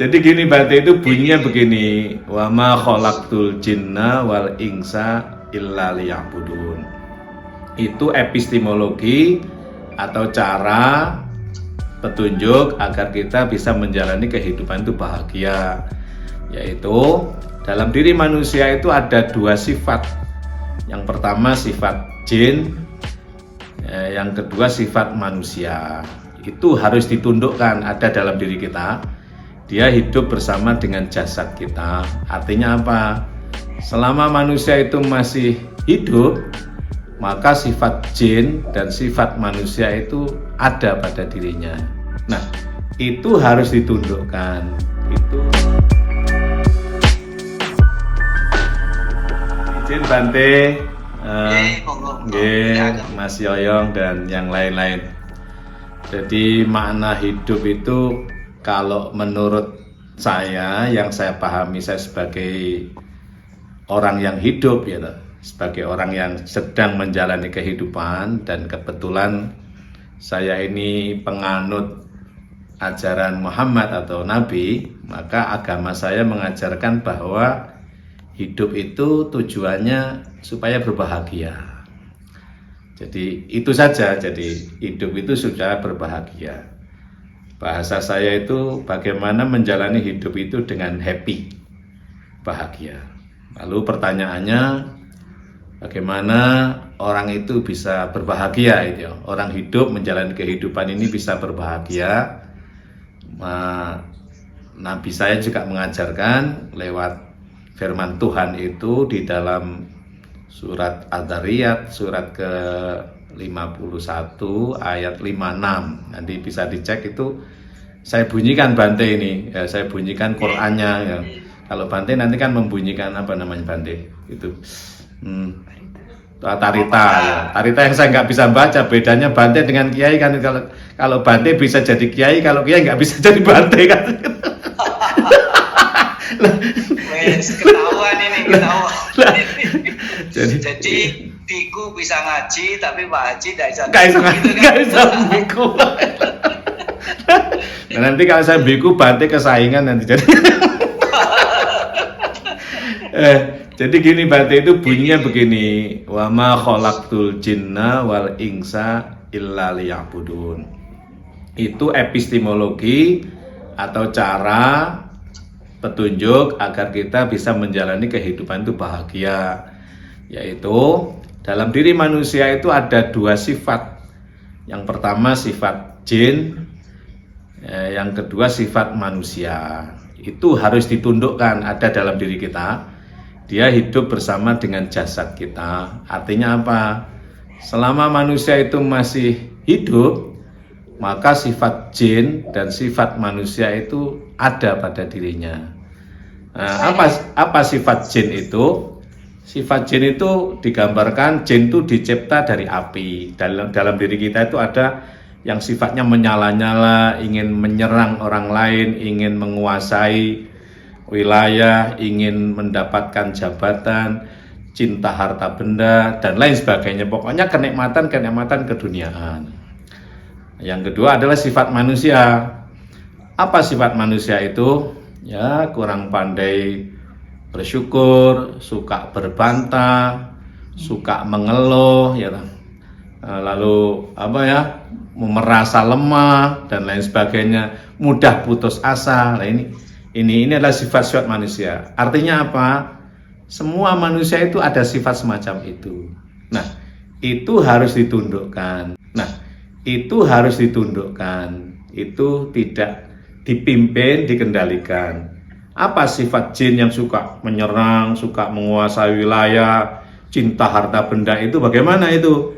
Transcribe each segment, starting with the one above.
Jadi gini Bante, itu bunyinya begini, wa ma khalaqtul jinna wal insa illa liya'budun. Itu epistemologi atau cara petunjuk agar kita bisa menjalani kehidupan itu bahagia, yaitu dalam diri manusia itu ada dua sifat. Yang pertama sifat jin, yang kedua sifat manusia. Itu harus ditundukkan, ada dalam diri kita. Dia hidup bersama dengan jasad kita. Artinya apa? Selama manusia itu masih hidup, maka sifat jin dan sifat manusia itu ada pada dirinya. Nah, itu harus ditundukkan. Itu izin Bante, Mas Yoyong dan yang lain-lain. Jadi makna hidup itu kalau menurut saya, yang saya pahami, saya sebagai orang yang hidup ya, sebagai orang yang sedang menjalani kehidupan, dan kebetulan saya ini penganut ajaran Muhammad atau Nabi, maka agama saya mengajarkan bahwa hidup itu tujuannya supaya berbahagia. Jadi itu saja, jadi hidup itu sudah berbahagia. Bahasa saya itu bagaimana menjalani hidup itu dengan happy, bahagia. Lalu pertanyaannya, bagaimana orang itu bisa berbahagia itu? Orang hidup menjalani kehidupan ini bisa berbahagia. Nabi saya juga mengajarkan lewat firman Tuhan itu di dalam surat Ad-Dariyat, surat ke-51 ayat 56. Nanti bisa dicek itu. Saya bunyikan Bante ini, ya, saya bunyikan Qur'annya ya. Kalau Bante nanti kan membunyikan apa namanya Bante? Itu tarita ya. Tarita yang saya nggak bisa baca. Bedanya Bante dengan Kiai kan, kalau Bante bisa jadi Kiai, kalau Kiai nggak bisa jadi Bante kan. Ketahuan ini, ketahuan. Jadi biku bisa ngaji, tapi Pak Haji nggak bisa biku. Nah, nanti kalau saya biku Bante kesaingan nanti jadi. Jadi gini Bante, itu bunyinya begini, wa ma khalaqtul jinna wal insa illa liya'budun. Itu epistemologi atau cara petunjuk agar kita bisa menjalani kehidupan itu bahagia, yaitu dalam diri manusia itu ada dua sifat. Yang pertama sifat jin, yang kedua sifat manusia. Itu harus ditundukkan, ada dalam diri kita. Dia hidup bersama dengan jasad kita. Artinya apa? Selama manusia itu masih hidup, maka sifat jin dan sifat manusia itu ada pada dirinya. Nah, apa sifat jin itu? Sifat jin itu digambarkan, jin itu dicipta dari api. Dalam diri kita itu ada yang sifatnya menyala-nyala, ingin menyerang orang lain, ingin menguasai wilayah, ingin mendapatkan jabatan, cinta harta benda, dan lain sebagainya. Pokoknya kenikmatan keduniaan. Yang kedua adalah sifat manusia. Apa sifat manusia itu? Ya, kurang pandai bersyukur, suka berbantah, suka mengeluh, ya. Lalu merasa lemah dan lain sebagainya, mudah putus asa. Nah, ini adalah sifat-sifat manusia. Artinya apa? Semua manusia itu ada sifat semacam itu. Nah, itu harus ditundukkan. Itu tidak dipimpin, dikendalikan. Apa sifat jin yang suka menyerang, suka menguasai wilayah, cinta harta benda itu bagaimana itu?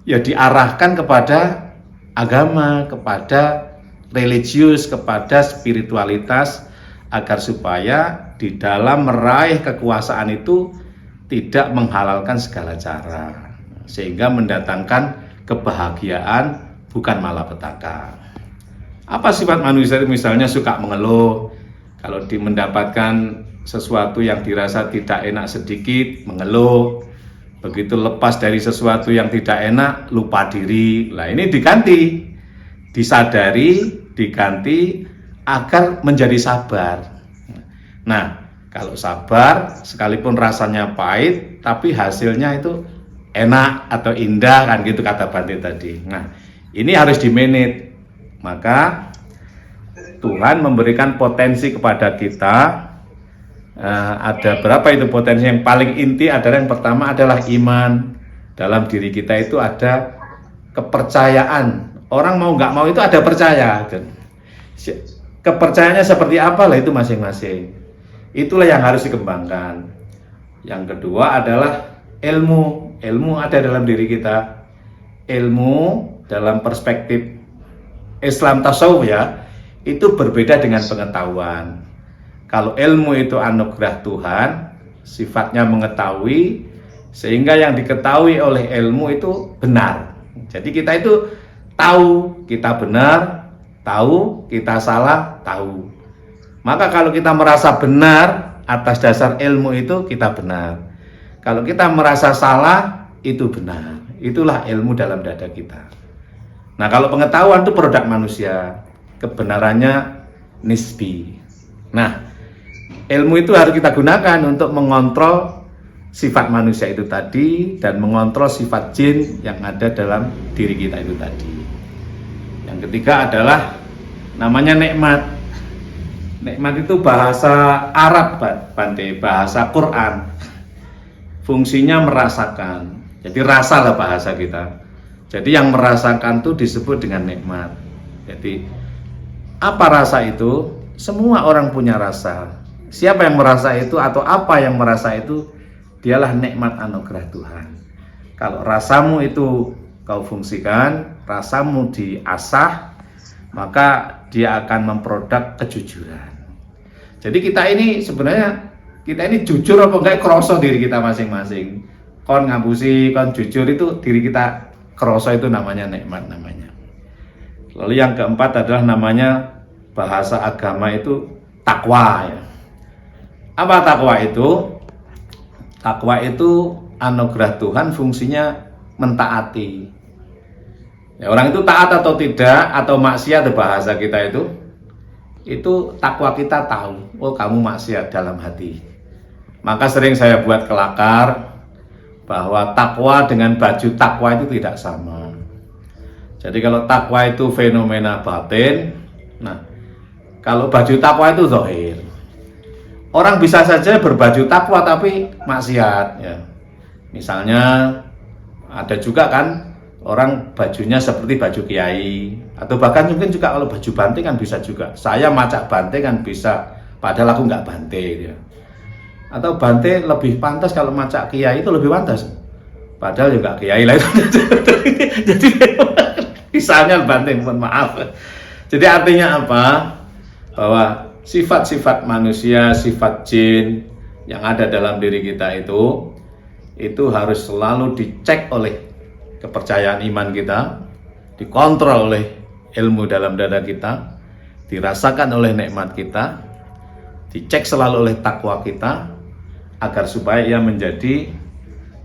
Ya diarahkan kepada agama, kepada religius, kepada spiritualitas, agar supaya di dalam meraih kekuasaan itu tidak menghalalkan segala cara, sehingga mendatangkan kebahagiaan bukan malapetaka. Apa sifat manusia itu? Misalnya suka mengeluh, kalau mendapatkan sesuatu yang dirasa tidak enak sedikit, mengeluh. Begitu lepas dari sesuatu yang tidak enak, lupa diri. Nah, ini diganti, disadari, diganti agar menjadi sabar. Nah, kalau sabar sekalipun rasanya pahit tapi hasilnya itu enak atau indah kan gitu kata Bante tadi. Nah, ini harus di-manage. Maka Tuhan memberikan potensi kepada kita. Ada berapa itu potensi? Yang paling inti adalah yang pertama adalah iman. Dalam diri kita itu ada kepercayaan. Orang mau nggak mau itu ada percaya. Kepercayaannya seperti apa lah itu masing-masing. Itulah yang harus dikembangkan. Yang kedua adalah ilmu. Ilmu ada dalam diri kita. Ilmu dalam perspektif Islam tasawuf ya, itu berbeda dengan pengetahuan. Kalau ilmu itu anugerah Tuhan, sifatnya mengetahui, sehingga yang diketahui oleh ilmu itu benar. Jadi kita itu tahu kita benar, tahu kita salah, tahu. Maka kalau kita merasa benar atas dasar ilmu itu kita benar. Kalau kita merasa salah itu benar. Itulah ilmu dalam dada kita. Nah, kalau pengetahuan itu produk manusia, kebenarannya nisbi. Nah, ilmu itu harus kita gunakan untuk mengontrol sifat manusia itu tadi dan mengontrol sifat jin yang ada dalam diri kita itu tadi. Yang ketiga adalah namanya nikmat. Nikmat itu bahasa Arab, Bante, bahasa Quran. Fungsinya merasakan. Jadi rasa lah bahasa kita. Jadi yang merasakan itu disebut dengan nikmat. Jadi apa rasa itu? Semua orang punya rasa. Siapa yang merasa itu atau apa yang merasa itu, dialah nikmat anugerah Tuhan. Kalau rasamu itu kau fungsikan, rasamu diasah, maka dia akan memproduk kejujuran. Jadi kita ini sebenarnya, kita ini jujur apa enggak kroso diri kita masing-masing. Kon ngapusi, kon jujur itu diri kita kroso, itu namanya nikmat namanya. Lalu yang keempat adalah namanya bahasa agama itu takwa ya. Apa takwa itu? Takwa itu anugerah Tuhan, fungsinya mentaati. Ya, orang itu taat atau tidak, atau maksiat bahasa kita itu takwa kita tahu. Oh, kamu maksiat dalam hati. Maka sering saya buat kelakar bahwa takwa dengan baju takwa itu tidak sama. Jadi kalau takwa itu fenomena batin, nah kalau baju takwa itu zahir. Orang bisa saja berbaju takwa tapi maksiat ya. Misalnya ada juga kan orang bajunya seperti baju kiai, atau bahkan mungkin juga kalau baju Bante kan bisa juga. Saya macak Bante kan bisa, padahal aku nggak Bante ya. Atau Bante lebih pantas kalau macak kiai itu lebih pantas, padahal juga kiai lah itu. Jadi misalnya Bante, mohon maaf. Jadi artinya apa? Bahwa sifat-sifat manusia, sifat jin yang ada dalam diri kita itu harus selalu dicek oleh kepercayaan iman kita, dikontrol oleh ilmu dalam dada kita, dirasakan oleh nikmat kita, dicek selalu oleh takwa kita, agar supaya ia menjadi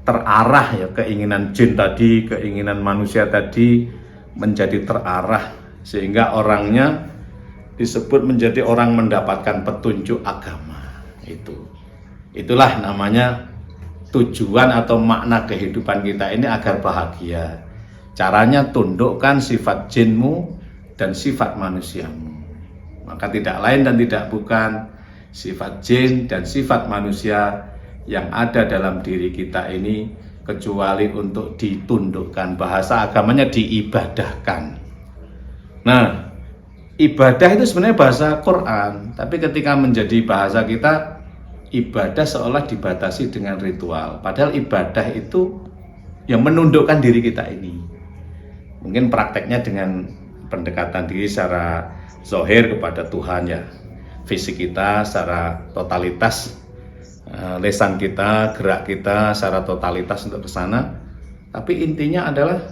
terarah ya, keinginan jin tadi, keinginan manusia tadi menjadi terarah, sehingga orangnya disebut menjadi orang mendapatkan petunjuk agama. Itulah namanya tujuan atau makna kehidupan kita ini agar bahagia. Caranya tundukkan sifat jinmu dan sifat manusiamu. Maka tidak lain dan tidak bukan sifat jin dan sifat manusia yang ada dalam diri kita ini kecuali untuk ditundukkan. Bahasa agamanya diibadahkan. Nah, ibadah itu sebenarnya bahasa Quran, tapi ketika menjadi bahasa kita, ibadah seolah dibatasi dengan ritual. Padahal ibadah itu yang menundukkan diri kita ini. Mungkin prakteknya dengan pendekatan diri secara zahir kepada Tuhan ya. Fisik kita secara totalitas, lesan kita, gerak kita secara totalitas untuk ke sana. Tapi intinya adalah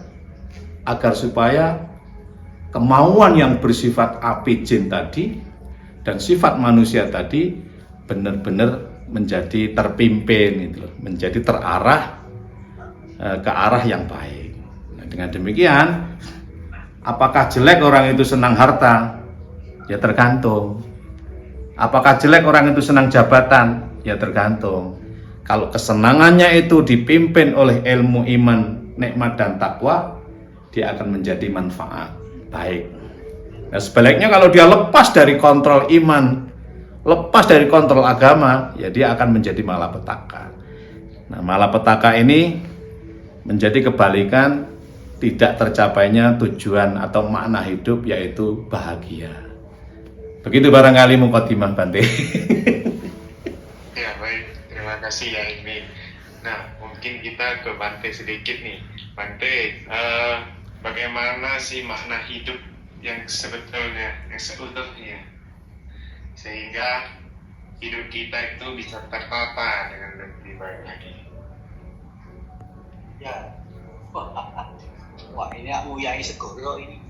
agar supaya kemauan yang bersifat api jin tadi dan sifat manusia tadi benar-benar menjadi terpimpin, menjadi terarah ke arah yang baik. Nah, dengan demikian, apakah jelek orang itu senang harta? Ya tergantung. Apakah jelek orang itu senang jabatan? Ya tergantung. Kalau kesenangannya itu dipimpin oleh ilmu iman, nikmat dan takwa, dia akan menjadi manfaat baik. Nah, sebaliknya kalau dia lepas dari kontrol iman, lepas dari kontrol agama, ya dia akan menjadi malapetaka. Nah, malapetaka ini menjadi kebalikan tidak tercapainya tujuan atau makna hidup, yaitu bahagia. Begitu barangkali mukadimah Bante. Ya baik, terima kasih ya Imin. Nah mungkin kita ke Bante sedikit nih. Bante, bagaimana sih makna hidup yang sebetulnya, yang seutuhnya, sehingga hidup kita itu bisa tertata dengan lebih baik lagi. Ya. Wah, ini aku yai segoro ini.